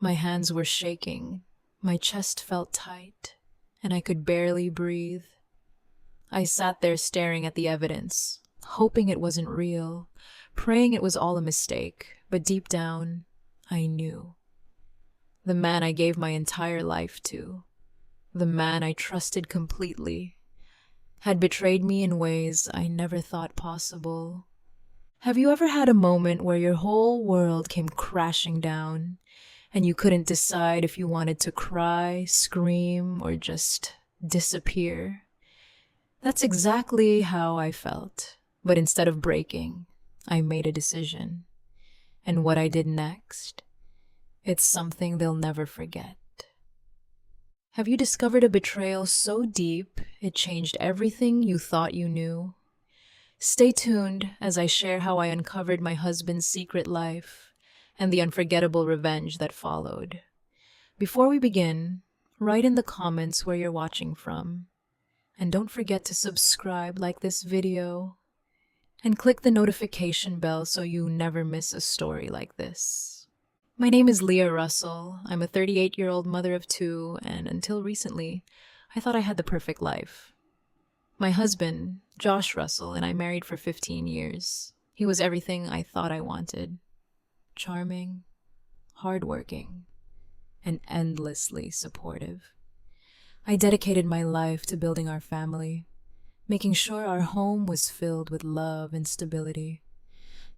My hands were shaking, my chest felt tight, and I could barely breathe. I sat there staring at the evidence, hoping it wasn't real, praying it was all a mistake, but deep down, I knew. The man I gave my entire life to, the man I trusted completely, had betrayed me in ways I never thought possible. Have you ever had a moment where your whole world came crashing down and you couldn't decide if you wanted to cry, scream, or just disappear? That's exactly how I felt. But instead of breaking, I made a decision. And what I did next, it's something they'll never forget. Have you discovered a betrayal so deep it changed everything you thought you knew? Stay tuned as I share how I uncovered my husband's secret life and the unforgettable revenge that followed. Before we begin, write in the comments where you're watching from. And don't forget to subscribe, like this video, and click the notification bell so you never miss a story like this. My name is Leah Russell. I'm a 38-year-old mother of two, and until recently, I thought I had the perfect life. My husband, Josh Russell, and I married for 15 years. He was everything I thought I wanted. Charming, hardworking, and endlessly supportive. I dedicated my life to building our family, making sure our home was filled with love and stability.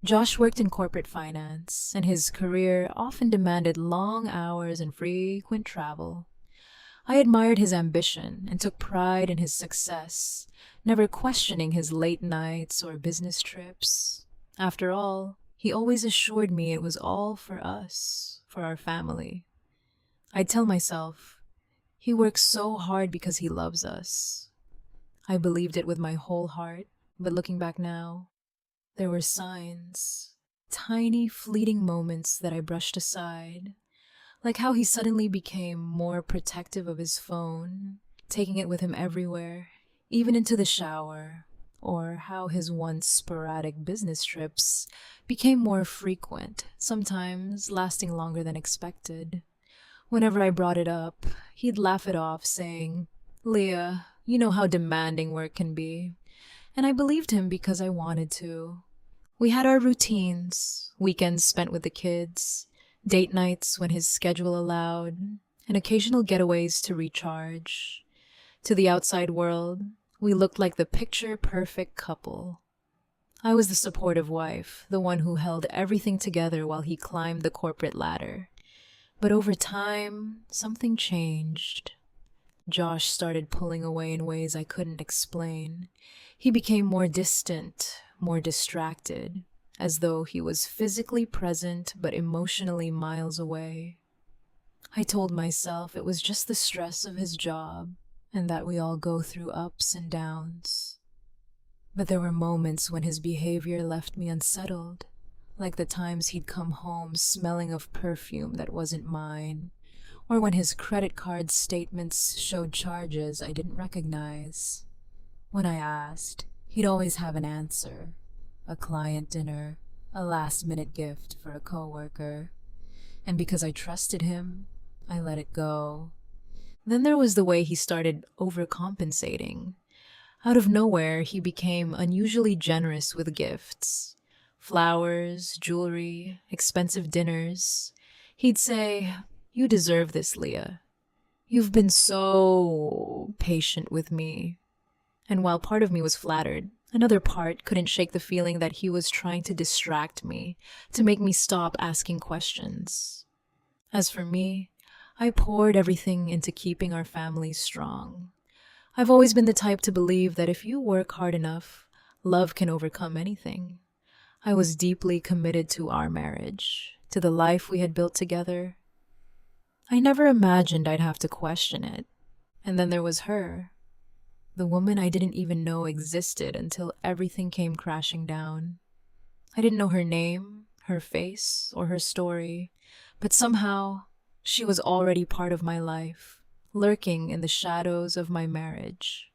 Josh worked in corporate finance, and his career often demanded long hours and frequent travel. I admired his ambition and took pride in his success, never questioning his late nights or business trips. After all, he always assured me it was all for us, for our family. I'd tell myself, he works so hard because he loves us. I believed it with my whole heart, but looking back now, there were signs, tiny fleeting moments that I brushed aside, like how he suddenly became more protective of his phone, taking it with him everywhere, even into the shower, or how his once sporadic business trips became more frequent, sometimes lasting longer than expected. Whenever I brought it up, he'd laugh it off, saying, "Leah, you know how demanding work can be." And I believed him because I wanted to. We had our routines, weekends spent with the kids, date nights when his schedule allowed, and occasional getaways to recharge. To the outside world, we looked like the picture-perfect couple. I was the supportive wife, the one who held everything together while he climbed the corporate ladder. But over time, something changed. Josh started pulling away in ways I couldn't explain. He became more distant, more distracted, as though he was physically present but emotionally miles away. I told myself it was just the stress of his job and that we all go through ups and downs. But there were moments when his behavior left me unsettled, like the times he'd come home smelling of perfume that wasn't mine, or when his credit card statements showed charges I didn't recognize. When I asked, he'd always have an answer: a client dinner, a last-minute gift for a coworker. And because I trusted him, I let it go. Then there was the way he started overcompensating. Out of nowhere, he became unusually generous with gifts. Flowers, jewelry, expensive dinners. He'd say, "You deserve this, Leah. You've been so patient with me." And while part of me was flattered, another part couldn't shake the feeling that he was trying to distract me, to make me stop asking questions. As for me, I poured everything into keeping our family strong. I've always been the type to believe that if you work hard enough, love can overcome anything. I was deeply committed to our marriage, to the life we had built together. I never imagined I'd have to question it. And then there was her, the woman I didn't even know existed until everything came crashing down. I didn't know her name, her face, or her story, but somehow she was already part of my life, lurking in the shadows of my marriage.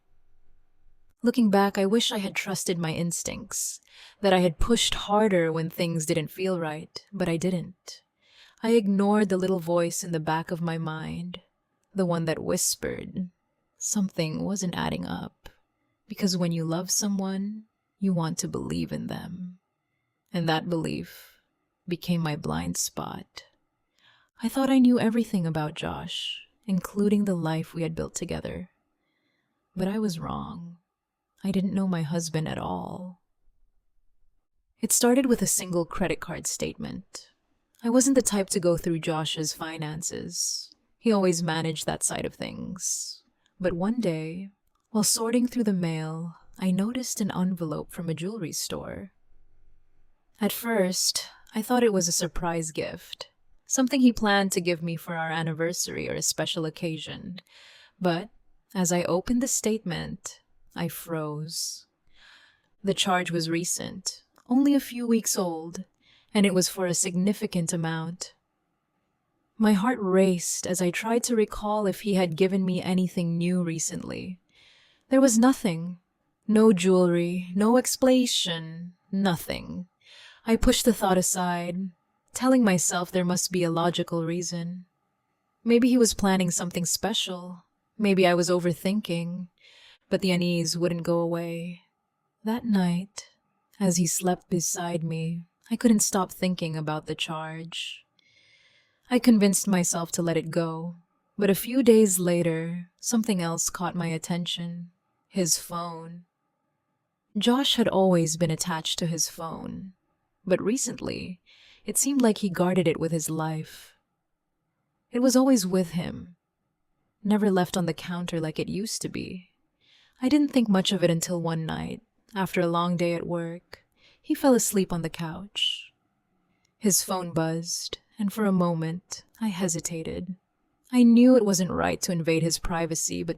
Looking back, I wish I had trusted my instincts, that I had pushed harder when things didn't feel right, but I didn't. I ignored the little voice in the back of my mind, the one that whispered something wasn't adding up. Because when you love someone, you want to believe in them. And that belief became my blind spot. I thought I knew everything about Josh, including the life we had built together. But I was wrong. I didn't know my husband at all. It started with a single credit card statement. I wasn't the type to go through Josh's finances. He always managed that side of things. But one day, while sorting through the mail, I noticed an envelope from a jewelry store. At first, I thought it was a surprise gift, something he planned to give me for our anniversary or a special occasion. But as I opened the statement, I froze. The charge was recent, only a few weeks old, and it was for a significant amount. My heart raced as I tried to recall if he had given me anything new recently. There was nothing. No jewelry, no explanation, nothing. I pushed the thought aside, telling myself there must be a logical reason. Maybe he was planning something special. Maybe I was overthinking. But the unease wouldn't go away. That night, as he slept beside me, I couldn't stop thinking about the charge. I convinced myself to let it go, but a few days later, something else caught my attention. His phone. Josh had always been attached to his phone, but recently, it seemed like he guarded it with his life. It was always with him, never left on the counter like it used to be. I didn't think much of it until one night, after a long day at work, he fell asleep on the couch. His phone buzzed, and for a moment, I hesitated. I knew it wasn't right to invade his privacy, but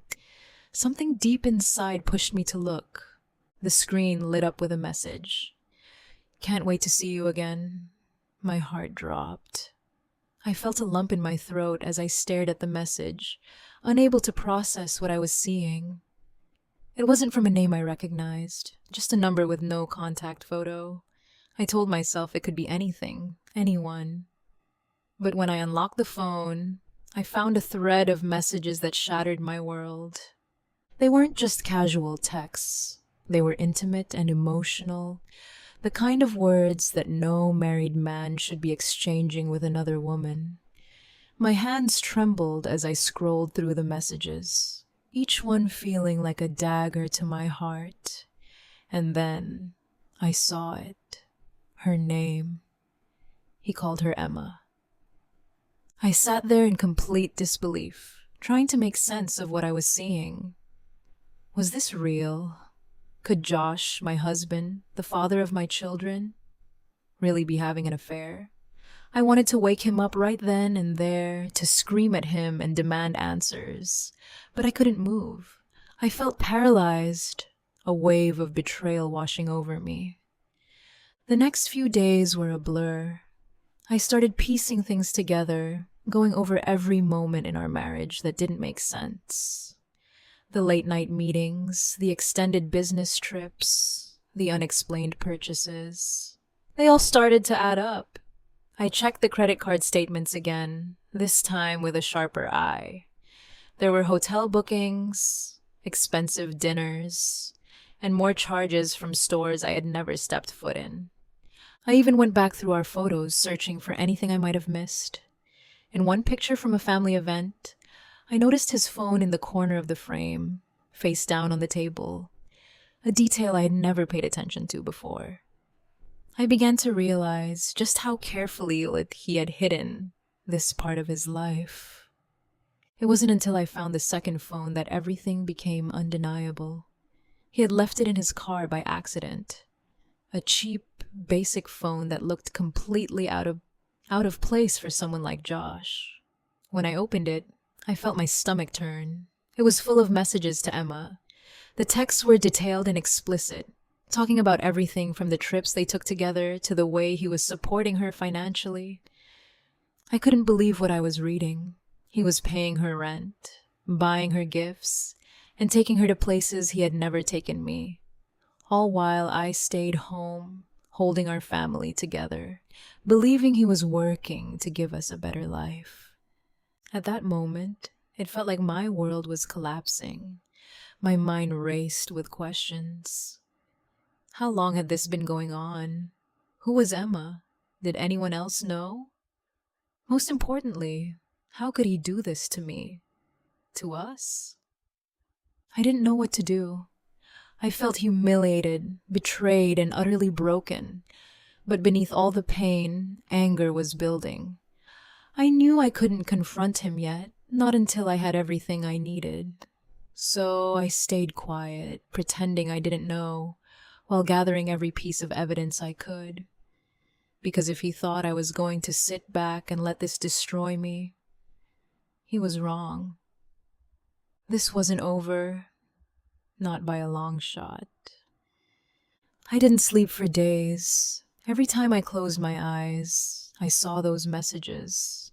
something deep inside pushed me to look. The screen lit up with a message. "Can't wait to see you again." My heart dropped. I felt a lump in my throat as I stared at the message, unable to process what I was seeing. It wasn't from a name I recognized, just a number with no contact photo. I told myself it could be anything, anyone. But when I unlocked the phone, I found a thread of messages that shattered my world. They weren't just casual texts. They were intimate and emotional, the kind of words that no married man should be exchanging with another woman. My hands trembled as I scrolled through the messages, each one feeling like a dagger to my heart. And then I saw it. Her name. He called her Emma. I sat there in complete disbelief, trying to make sense of what I was seeing. Was this real? Could Josh, my husband, the father of my children, really be having an affair? I wanted to wake him up right then and there, to scream at him and demand answers. But I couldn't move. I felt paralyzed, a wave of betrayal washing over me. The next few days were a blur. I started piecing things together, going over every moment in our marriage that didn't make sense. The late-night meetings, the extended business trips, the unexplained purchases. They all started to add up. I checked the credit card statements again, this time with a sharper eye. There were hotel bookings, expensive dinners, and more charges from stores I had never stepped foot in. I even went back through our photos, searching for anything I might have missed. In one picture from a family event, I noticed his phone in the corner of the frame, face down on the table, a detail I had never paid attention to before. I began to realize just how carefully he had hidden this part of his life. It wasn't until I found the second phone that everything became undeniable. He had left it in his car by accident. A cheap, basic phone that looked completely out of place for someone like Josh. When I opened it, I felt my stomach turn. It was full of messages to Emma. The texts were detailed and explicit, talking about everything from the trips they took together to the way he was supporting her financially. I couldn't believe what I was reading. He was paying her rent, buying her gifts, and taking her to places he had never taken me. All while I stayed home, holding our family together, believing he was working to give us a better life. At that moment, it felt like my world was collapsing. My mind raced with questions. How long had this been going on? Who was Emma? Did anyone else know? Most importantly, how could he do this to me? To us? I didn't know what to do. I felt humiliated, betrayed, and utterly broken. But beneath all the pain, anger was building. I knew I couldn't confront him yet, not until I had everything I needed. So I stayed quiet, pretending I didn't know, while gathering every piece of evidence I could. Because if he thought I was going to sit back and let this destroy me, he was wrong. This wasn't over, not by a long shot. I didn't sleep for days. Every time I closed my eyes, I saw those messages.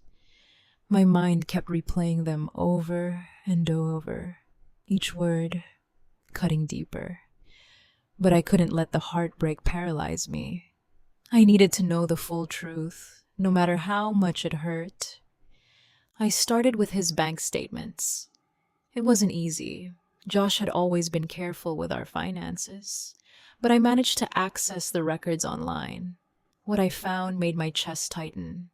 My mind kept replaying them over and over, each word cutting deeper. But I couldn't let the heartbreak paralyze me. I needed to know the full truth, no matter how much it hurt. I started with his bank statements. It wasn't easy. Josh had always been careful with our finances, but I managed to access the records online. What I found made my chest tighten.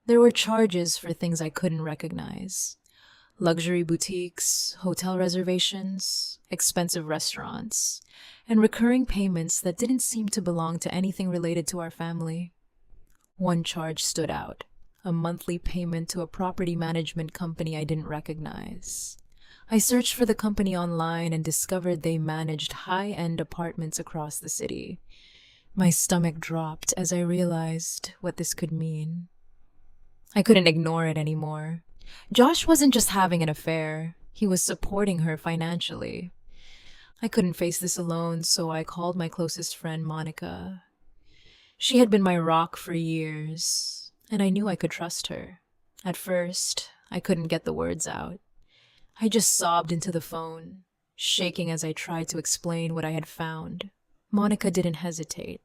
There were charges for things I couldn't recognize. Luxury boutiques, hotel reservations, expensive restaurants, and recurring payments that didn't seem to belong to anything related to our family. One charge stood out, a monthly payment to a property management company I didn't recognize. I searched for the company online and discovered they managed high-end apartments across the city. My stomach dropped as I realized what this could mean. I couldn't ignore it anymore. Josh wasn't just having an affair, he was supporting her financially. I couldn't face this alone, so I called my closest friend, Monica. She had been my rock for years, and I knew I could trust her. At first, I couldn't get the words out. I just sobbed into the phone, shaking as I tried to explain what I had found. Monica didn't hesitate.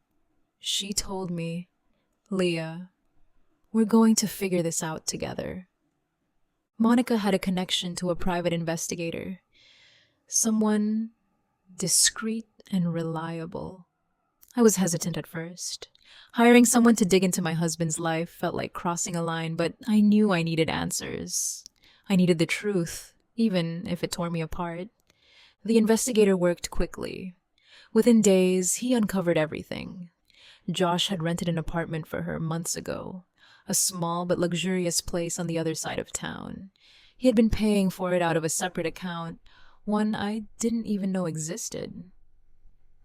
She told me, "Leah, we're going to figure this out together." Monica had a connection to a private investigator, someone discreet and reliable. I was hesitant at first. Hiring someone to dig into my husband's life felt like crossing a line, but I knew I needed answers. I needed the truth, even if it tore me apart. The investigator worked quickly. Within days, he uncovered everything. Josh had rented an apartment for her months ago, a small but luxurious place on the other side of town. He had been paying for it out of a separate account, one I didn't even know existed.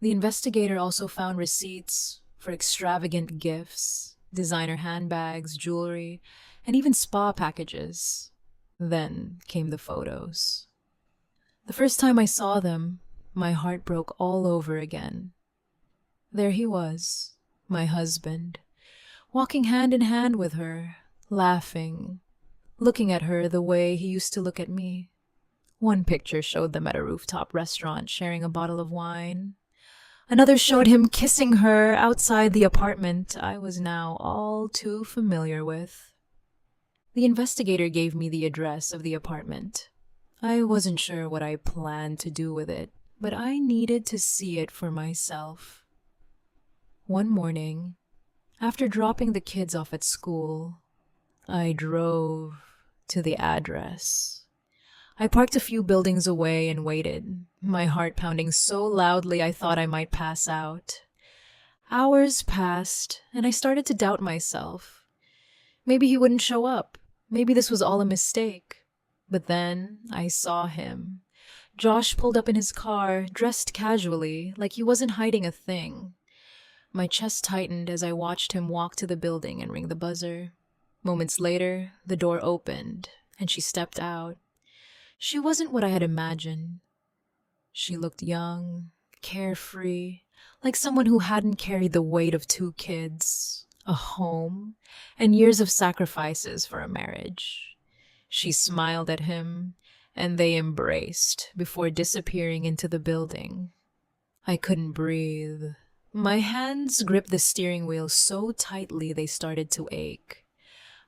The investigator also found receipts for extravagant gifts, designer handbags, jewelry, and even spa packages. Then came the photos. The first time I saw them, my heart broke all over again. There he was, my husband, walking hand in hand with her, laughing, looking at her the way he used to look at me. One picture showed them at a rooftop restaurant sharing a bottle of wine. Another showed him kissing her outside the apartment I was now all too familiar with. The investigator gave me the address of the apartment. I wasn't sure what I planned to do with it, but I needed to see it for myself. One morning, after dropping the kids off at school, I drove to the address. I parked a few buildings away and waited, my heart pounding so loudly I thought I might pass out. Hours passed, and I started to doubt myself. Maybe he wouldn't show up. Maybe this was all a mistake. But then I saw him. Josh pulled up in his car, dressed casually, like he wasn't hiding a thing. My chest tightened as I watched him walk to the building and ring the buzzer. Moments later, the door opened, and she stepped out. She wasn't what I had imagined. She looked young, carefree, like someone who hadn't carried the weight of 2 kids, a home, and years of sacrifices for a marriage. She smiled at him, and they embraced before disappearing into the building. I couldn't breathe. My hands gripped the steering wheel so tightly they started to ache.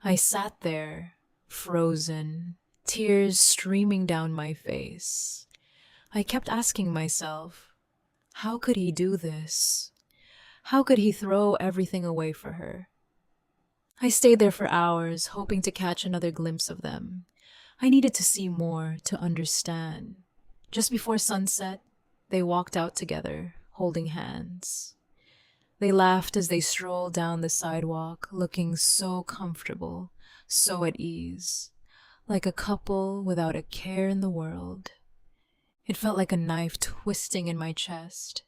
I sat there, frozen, tears streaming down my face. I kept asking myself, how could he do this? How could he throw everything away for her? I stayed there for hours, hoping to catch another glimpse of them. I needed to see more, to understand. Just before sunset, they walked out together, holding hands. They laughed as they strolled down the sidewalk, looking so comfortable, so at ease, like a couple without a care in the world. It felt like a knife twisting in my chest.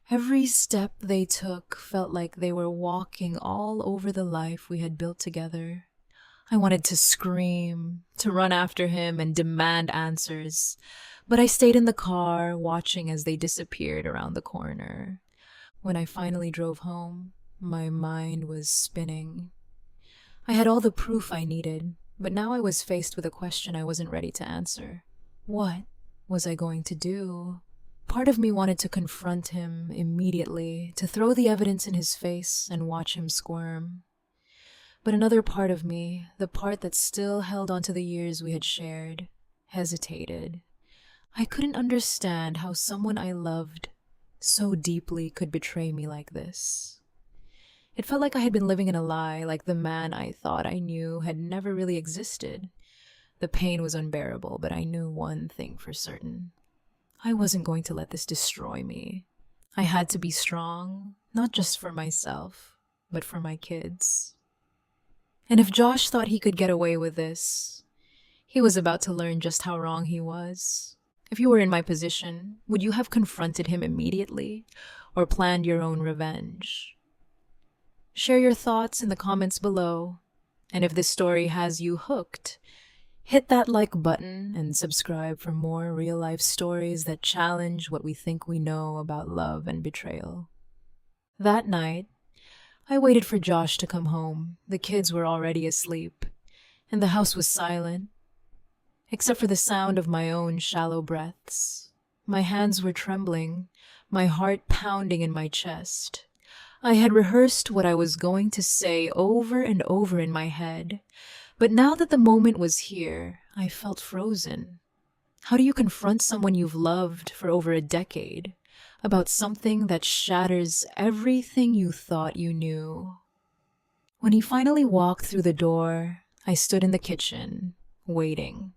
Every step they took felt like they were walking all over the life we had built together. I wanted to scream, to run after him and demand answers, but I stayed in the car, watching as they disappeared around the corner. When I finally drove home, my mind was spinning. I had all the proof I needed, but now I was faced with a question I wasn't ready to answer. What was I going to do? Part of me wanted to confront him immediately, to throw the evidence in his face and watch him squirm. But another part of me, the part that still held onto the years we had shared, hesitated. I couldn't understand how someone I loved so deeply could betray me like this. It felt like I had been living in a lie, like the man I thought I knew had never really existed. The pain was unbearable, but I knew one thing for certain. I wasn't going to let this destroy me. I had to be strong, not just for myself, but for my kids. And if Josh thought he could get away with this, he was about to learn just how wrong he was. If you were in my position, would you have confronted him immediately or planned your own revenge? Share your thoughts in the comments below. And if this story has you hooked, hit that like button and subscribe for more real-life stories that challenge what we think we know about love and betrayal. That night, I waited for Josh to come home. The kids were already asleep, and the house was silent, except for the sound of my own shallow breaths. My hands were trembling, my heart pounding in my chest. I had rehearsed what I was going to say over and over in my head, but now that the moment was here, I felt frozen. How do you confront someone you've loved for over a decade about something that shatters everything you thought you knew? When he finally walked through the door, I stood in the kitchen, waiting.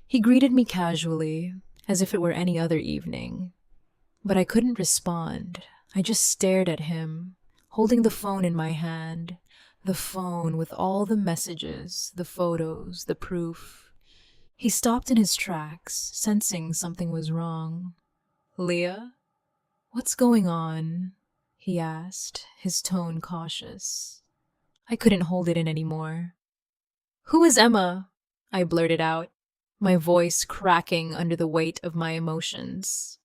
He greeted me casually, as if it were any other evening. But I couldn't respond. I just stared at him, holding the phone in my hand. The phone with all the messages, the photos, the proof. He stopped in his tracks, sensing something was wrong. "Leah? What's going on?" he asked, his tone cautious. I couldn't hold it in anymore. "Who is Emma?" I blurted out, my voice cracking under the weight of my emotions.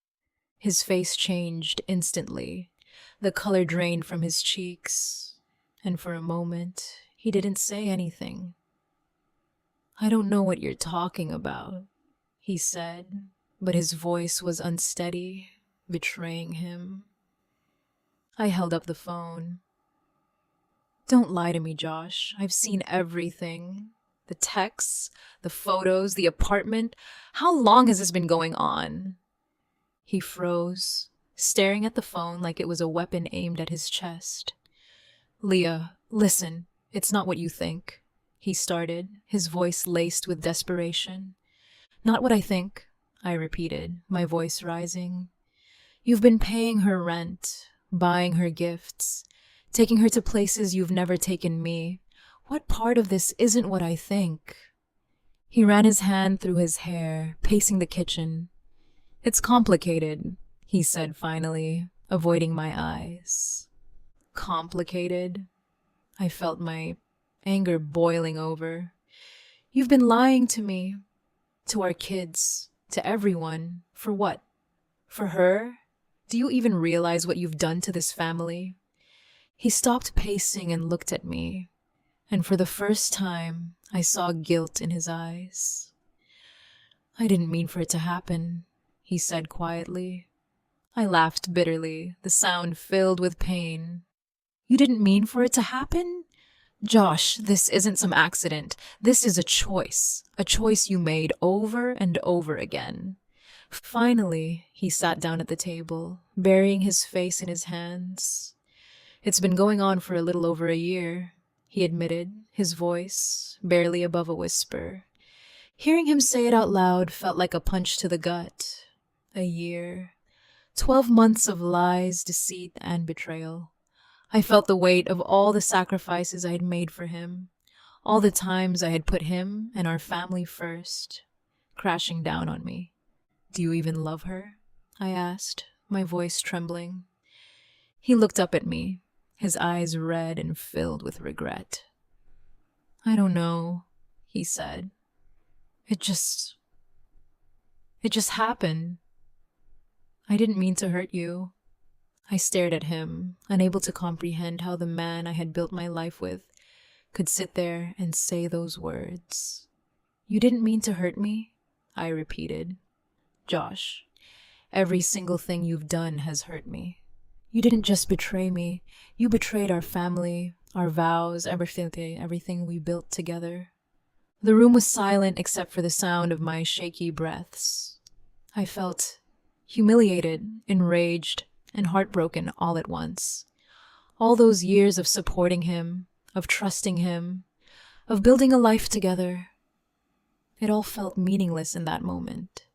His face changed instantly. The color drained from his cheeks. And for a moment, he didn't say anything. "I don't know what you're talking about," he said, but his voice was unsteady, betraying him. I held up the phone. "Don't lie to me, Josh. I've seen everything. The texts, the photos, the apartment. How long has this been going on?" He froze, staring at the phone like it was a weapon aimed at his chest. "Leah, listen, it's not what you think," he started, his voice laced with desperation. "Not what I think," I repeated, my voice rising. "You've been paying her rent, buying her gifts, taking her to places you've never taken me. What part of this isn't what I think?" He ran his hand through his hair, pacing the kitchen. "It's complicated," he said finally, avoiding my eyes. Complicated? I felt my anger boiling over. "You've been lying to me, to our kids, to everyone. For what? For her? Do you even realize what you've done to this family?" He stopped pacing and looked at me, and for the first time, I saw guilt in his eyes. "I didn't mean for it to happen," he said quietly. I laughed bitterly, the sound filled with pain. You didn't mean for it to happen? Josh, this isn't some accident. This is a choice you made over and over again. Finally, he sat down at the table, burying his face in his hands. It's been going on for a little over a year, he admitted, his voice barely above a whisper. Hearing him say it out loud felt like a punch to the gut. A year. 12 months of lies, deceit, and betrayal. I felt the weight of all the sacrifices I had made for him, all the times I had put him and our family first, crashing down on me. Do you even love her? I asked, my voice trembling. He looked up at me, his eyes red and filled with regret. I don't know, he said. It just happened. I didn't mean to hurt you. I stared at him, unable to comprehend how the man I had built my life with could sit there and say those words. You didn't mean to hurt me? I repeated. Josh, every single thing you've done has hurt me. You didn't just betray me. You betrayed our family, our vows, everything we built together. The room was silent except for the sound of my shaky breaths. I felt humiliated, enraged, and heartbroken all at once. All those years of supporting him, of trusting him, of building a life together. It all felt meaningless in that moment.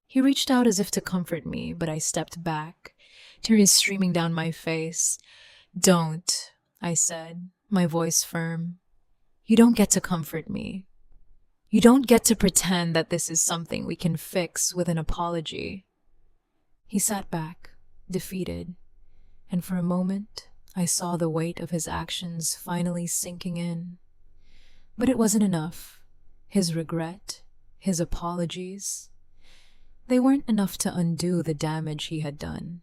He reached out as if to comfort me, but I stepped back, tears streaming down my face. Don't, I said, my voice firm. You don't get to comfort me. You don't get to pretend that this is something we can fix with an apology. He sat back, defeated, and for a moment I saw the weight of his actions finally sinking in. But it wasn't enough. His regret, his apologies, they weren't enough to undo the damage he had done.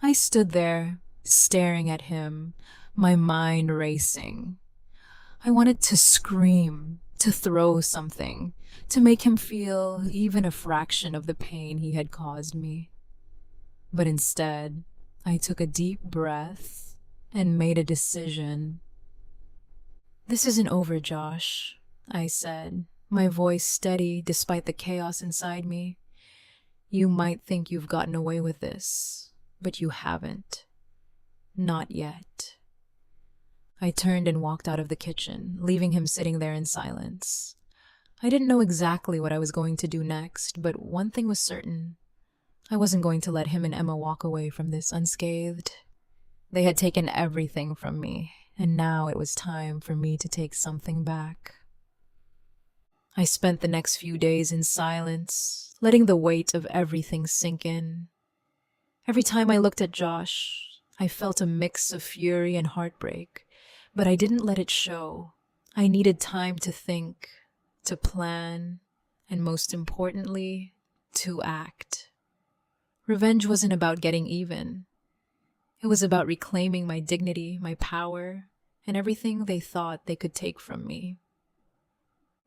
I stood there, staring at him, my mind racing. I wanted to scream, to throw something, to make him feel even a fraction of the pain he had caused me. But instead, I took a deep breath and made a decision. This isn't over, Josh, I said, my voice steady despite the chaos inside me. You might think you've gotten away with this, but you haven't. Not yet. I turned and walked out of the kitchen, leaving him sitting there in silence. I didn't know exactly what I was going to do next, but one thing was certain. I wasn't going to let him and Emma walk away from this unscathed. They had taken everything from me, and now it was time for me to take something back. I spent the next few days in silence, letting the weight of everything sink in. Every time I looked at Josh, I felt a mix of fury and heartbreak, but I didn't let it show. I needed time to think, to plan, and most importantly, to act. Revenge wasn't about getting even. It was about reclaiming my dignity, my power, and everything they thought they could take from me.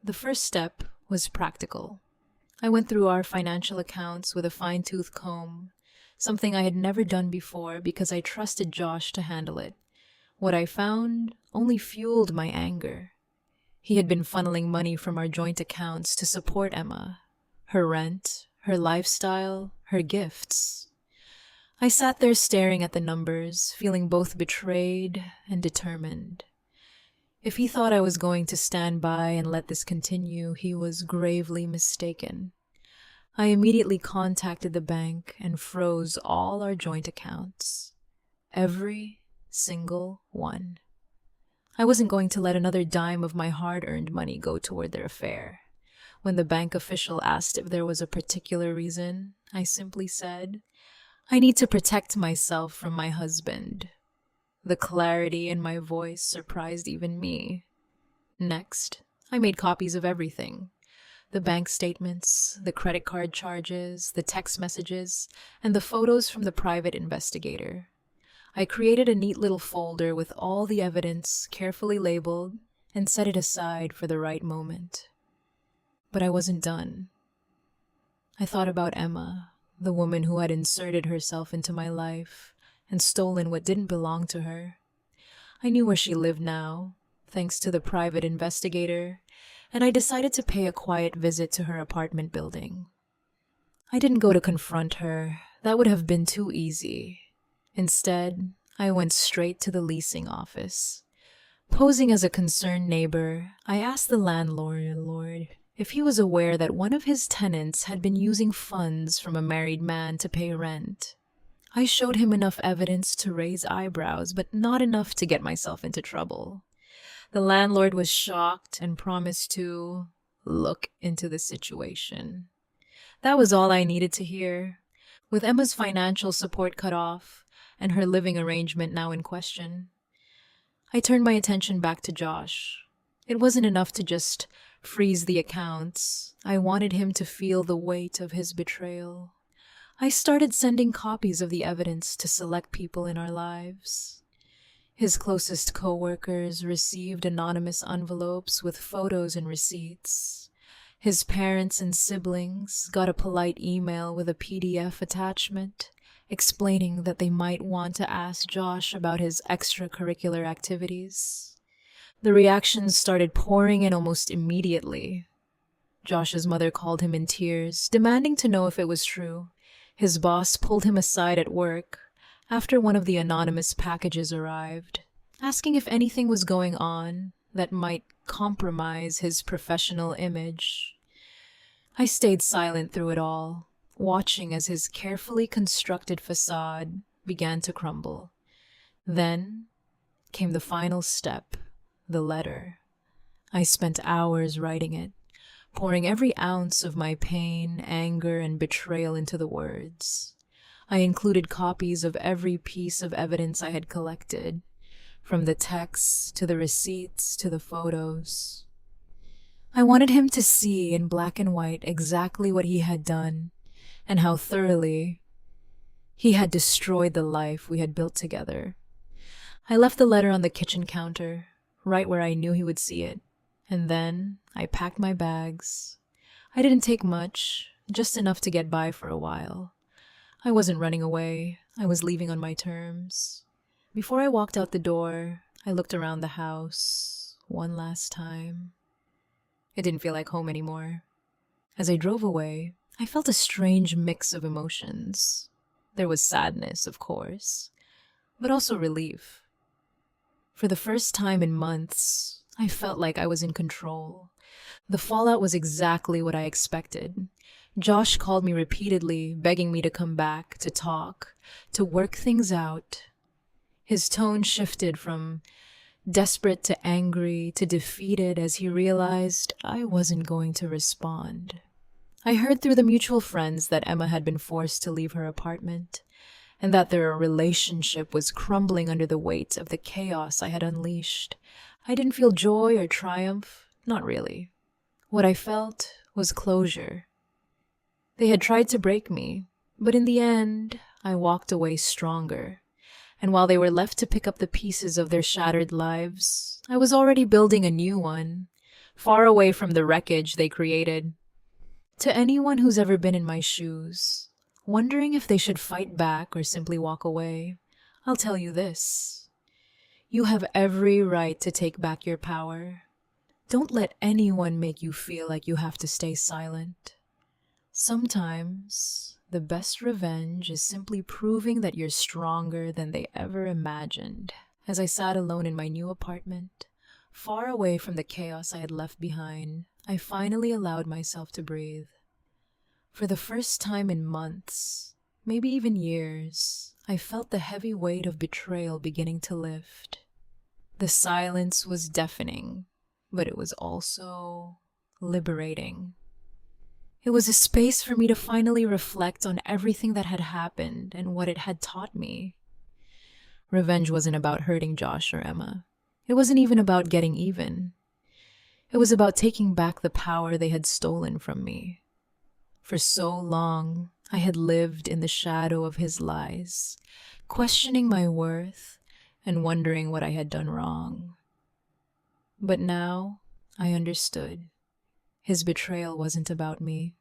The first step was practical. I went through our financial accounts with a fine-tooth comb, something I had never done before because I trusted Josh to handle it. What I found only fueled my anger. He had been funneling money from our joint accounts to support Emma, her rent, her lifestyle, her gifts. I sat there staring at the numbers, feeling both betrayed and determined. If he thought I was going to stand by and let this continue, he was gravely mistaken. I immediately contacted the bank and froze all our joint accounts. Every single one. I wasn't going to let another dime of my hard-earned money go toward their affair. When the bank official asked if there was a particular reason, I simply said, I need to protect myself from my husband. The clarity in my voice surprised even me. Next, I made copies of everything. The bank statements, the credit card charges, the text messages, and the photos from the private investigator. I created a neat little folder with all the evidence carefully labeled and set it aside for the right moment. But I wasn't done. I thought about Emma, the woman who had inserted herself into my life and stolen what didn't belong to her. I knew where she lived now, thanks to the private investigator, and I decided to pay a quiet visit to her apartment building. I didn't go to confront her. That would have been too easy. Instead, I went straight to the leasing office. Posing as a concerned neighbor, I asked the landlord if he was aware that one of his tenants had been using funds from a married man to pay rent. I showed him enough evidence to raise eyebrows, but not enough to get myself into trouble. The landlord was shocked and promised to look into the situation. That was all I needed to hear. With Emma's financial support cut off and her living arrangement now in question, I turned my attention back to Josh. It wasn't enough to just freeze the accounts. I wanted him to feel the weight of his betrayal. I started sending copies of the evidence to select people in our lives. His closest co-workers received anonymous envelopes with photos and receipts. His parents and siblings got a polite email with a PDF attachment explaining that they might want to ask Josh about his extracurricular activities. The reactions started pouring in almost immediately. Josh's mother called him in tears, demanding to know if it was true. His boss pulled him aside at work after one of the anonymous packages arrived, asking if anything was going on that might compromise his professional image. I stayed silent through it all, watching as his carefully constructed facade began to crumble. Then came the final step, the letter. I spent hours writing it, pouring every ounce of my pain, anger, and betrayal into the words. I included copies of every piece of evidence I had collected, from the texts to the receipts to the photos. I wanted him to see in black and white exactly what he had done and how thoroughly he had destroyed the life we had built together. I left the letter on the kitchen counter, right where I knew he would see it, and then I packed my bags. I didn't take much, just enough to get by for a while. I wasn't running away. I was leaving on my terms. Before I walked out the door, I looked around the house one last time. It didn't feel like home anymore. As I drove away, I felt a strange mix of emotions. There was sadness, of course, but also relief. For the first time in months, I felt like I was in control. The fallout was exactly what I expected. Josh called me repeatedly, begging me to come back, to talk, to work things out. His tone shifted from desperate to angry to defeated as he realized I wasn't going to respond. I heard through the mutual friends that Emma had been forced to leave her apartment, and that their relationship was crumbling under the weight of the chaos I had unleashed. I didn't feel joy or triumph, not really. What I felt was closure. They had tried to break me, but in the end, I walked away stronger. And while they were left to pick up the pieces of their shattered lives, I was already building a new one, far away from the wreckage they created. To anyone who's ever been in my shoes, wondering if they should fight back or simply walk away, I'll tell you this. You have every right to take back your power. Don't let anyone make you feel like you have to stay silent. Sometimes the best revenge is simply proving that you're stronger than they ever imagined. As I sat alone in my new apartment, far away from the chaos I had left behind, I finally allowed myself to breathe. For the first time in months, maybe even years, I felt the heavy weight of betrayal beginning to lift. The silence was deafening, but it was also liberating. It was a space for me to finally reflect on everything that had happened and what it had taught me. Revenge wasn't about hurting Josh or Emma. It wasn't even about getting even. It was about taking back the power they had stolen from me. For so long, I had lived in the shadow of his lies, questioning my worth and wondering what I had done wrong. But now, I understood. His betrayal wasn't about me.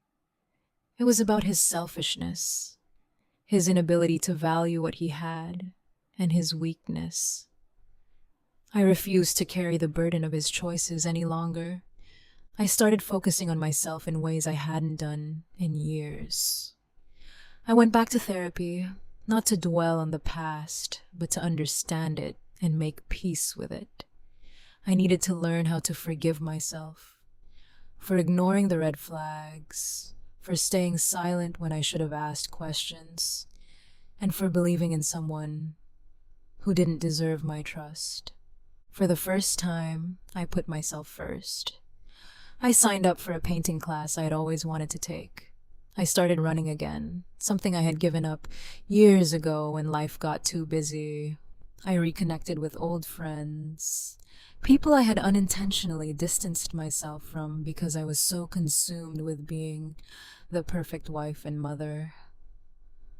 It was about his selfishness, his inability to value what he had, and his weakness. I refused to carry the burden of his choices any longer. I started focusing on myself in ways I hadn't done in years. I went back to therapy, not to dwell on the past, but to understand it and make peace with it. I needed to learn how to forgive myself for ignoring the red flags, for staying silent when I should have asked questions, and for believing in someone who didn't deserve my trust. For the first time, I put myself first. I signed up for a painting class I had always wanted to take. I started running again, something I had given up years ago when life got too busy. I reconnected with old friends, people I had unintentionally distanced myself from because I was so consumed with being the perfect wife and mother.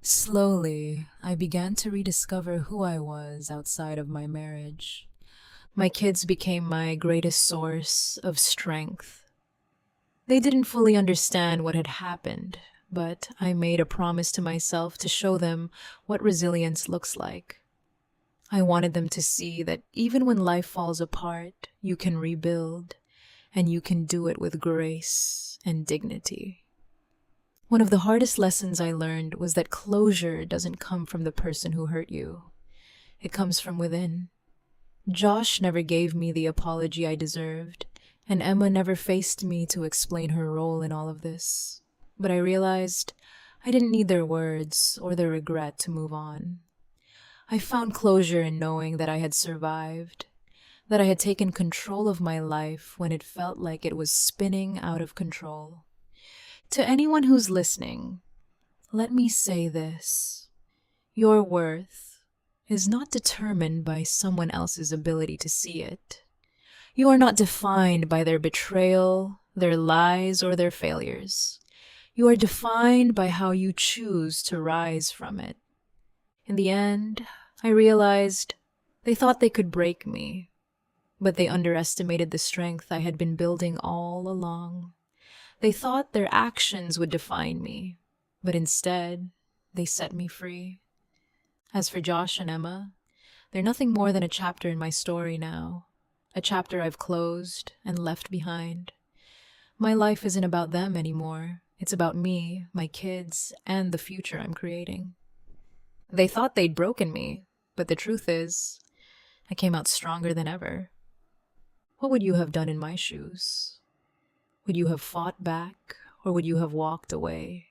Slowly, I began to rediscover who I was outside of my marriage. My kids became my greatest source of strength. They didn't fully understand what had happened, but I made a promise to myself to show them what resilience looks like. I wanted them to see that even when life falls apart, you can rebuild, and you can do it with grace and dignity. One of the hardest lessons I learned was that closure doesn't come from the person who hurt you. It comes from within. Josh never gave me the apology I deserved, and Emma never faced me to explain her role in all of this. But I realized I didn't need their words or their regret to move on. I found closure in knowing that I had survived, that I had taken control of my life when it felt like it was spinning out of control. To anyone who's listening, let me say this. Your worth is not determined by someone else's ability to see it. You are not defined by their betrayal, their lies, or their failures. You are defined by how you choose to rise from it. In the end, I realized they thought they could break me, but they underestimated the strength I had been building all along. They thought their actions would define me, but instead, they set me free. As for Josh and Emma, they're nothing more than a chapter in my story now, a chapter I've closed and left behind. My life isn't about them anymore. It's about me, my kids, and the future I'm creating. They thought they'd broken me, but the truth is, I came out stronger than ever. What would you have done in my shoes? Would you have fought back, or would you have walked away?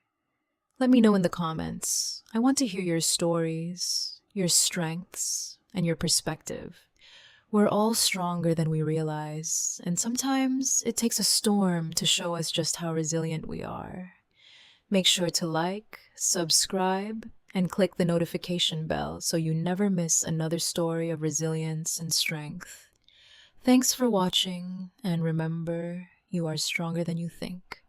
Let me know in the comments. I want to hear your stories, your strengths, and your perspective. We're all stronger than we realize, and sometimes it takes a storm to show us just how resilient we are. Make sure to like, subscribe, and click the notification bell so you never miss another story of resilience and strength. Thanks for watching, and remember, you are stronger than you think.